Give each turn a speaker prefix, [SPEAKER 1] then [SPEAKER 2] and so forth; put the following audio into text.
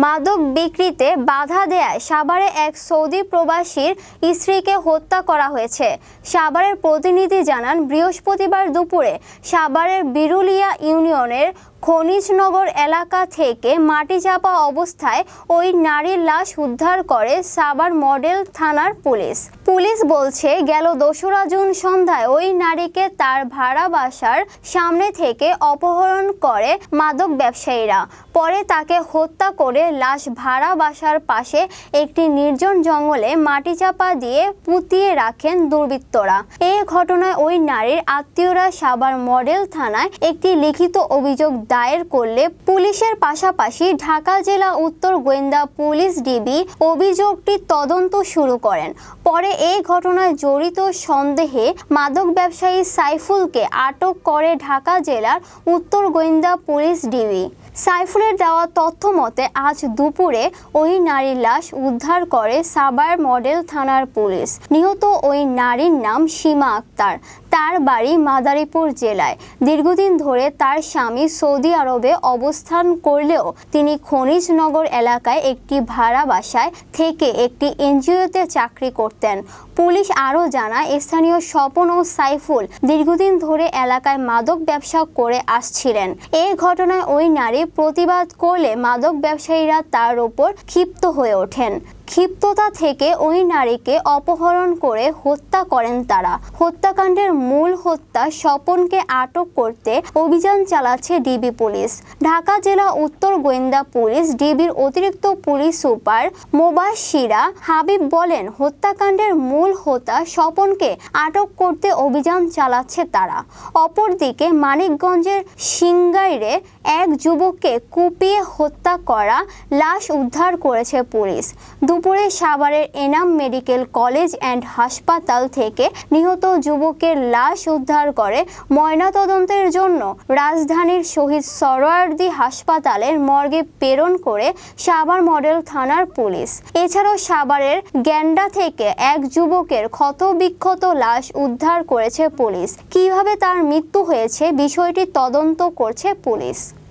[SPEAKER 1] মাদক বিক্রিতে বাধা দেয়ায় সাভারে এক সৌদি প্রবাসীর স্ত্রীকে হত্যা করা হয়েছে। সাভারের প্রতিনিধি জানান, বৃহস্পতিবার দুপুরে সাভারের বিরুলিয়া ইউনিয়নের খনিজনগর এলাকা থেকে মাটিচাপা অবস্থায় ওই নারীর লাশ উদ্ধার করে সাভার মডেল থানার পুলিশ বলছে, গেল ২রা জুন সন্ধ্যায় ওই নারীকে তার ভাড়া বাসার সামনে থেকে অপহরণ করে মাদক ব্যবসায়ীরা। পরে তাকে হত্যা করে লাশ ভাড়া বাসার পাশে একটি নির্জন জঙ্গলে মাটিচাপা দিয়ে পুঁতিয়ে রাখেন দুর্বৃত্তরা। এই ঘটনায় ওই নারীর আত্মীয়রা সাভার মডেল থানায় একটি লিখিত অভিযোগ দায়ের করলে পুলিশের পাশাপাশি ঢাকা জেলা উত্তর গোয়েন্দা পুলিশ ডিবি অভিযোগটি তদন্ত শুরু করেন। পরে এই ঘটনায় জড়িত সন্দেহে মাদক ব্যবসায়ী সাইফুলকে আটক করে ঢাকা জেলার উত্তর গোয়েন্দা পুলিশ ডিবি। সাইফুলের দেওয়া তথ্য মতে আজ দুপুরে ওই নারীর লাশ উদ্ধার করে সাভার মডেল থানার পুলিশ। নিহত ওই নারীর নাম সীমা আক্তার। তার বাড়ি মাদারীপুর জেলায়। দীর্ঘদিন ধরে তার স্বামী সৌদি আরবে অবস্থান করলেও তিনি খনিজনগর এলাকায় একটি ভাড়া বাসায় থেকে একটি এনজিওতে চাকরি করতেন। পুলিশ আরও জানায়, স্থানীয় স্বপন ও সাইফুল দীর্ঘদিন ধরে এলাকায় মাদক ব্যবসা করে আসছিলেন। এই ঘটনায় ওই নারী প্রতিবাদ করলে মাদক ব্যবসায়ীরা তার ওপর ক্ষিপ্ত হয়ে ওঠেন। ক্ষিপ্ততা থেকে ওই নারীকে অপহরণ করে হত্যা করেন তারা। হত্যাকাণ্ডের মূল হোতা স্বপনকে আটক করতে অভিযান চালাচ্ছে ডিবি পুলিশ। ঢাকা জেলা উত্তর গোয়েন্দা পুলিশ ডিবির অতিরিক্ত পুলিশ সুপার মোবাশ্শিরা হাবিব বলেন, হত্যাকাণ্ডের মূল হোতা স্বপনকে আটক করতে অভিযান চালাচ্ছে তারা। অপরদিকে মানিকগঞ্জের সিংগাইরে এক যুবককে কুপিয়ে হত্যা করা লাশ উদ্ধার করেছে পুলিশ। দুপুরে সাভারের এনাম মেডিকেল কলেজ অ্যান্ড হাসপাতাল থেকে নিহত যুবকের লাশ উদ্ধার করে ময়নাতদন্তের জন্য রাজধানীর শহীদ সরোয়ার্দী হাসপাতালের মর্গে প্রেরণ করে সাভার মডেল থানার পুলিশ। এছাড়াও সাভারের গ্যান্ডা থেকে এক যুবকের ক্ষতবিক্ষত লাশ উদ্ধার করেছে পুলিশ। কিভাবে তার মৃত্যু হয়েছে বিষয়টি তদন্ত করছে পুলিশ।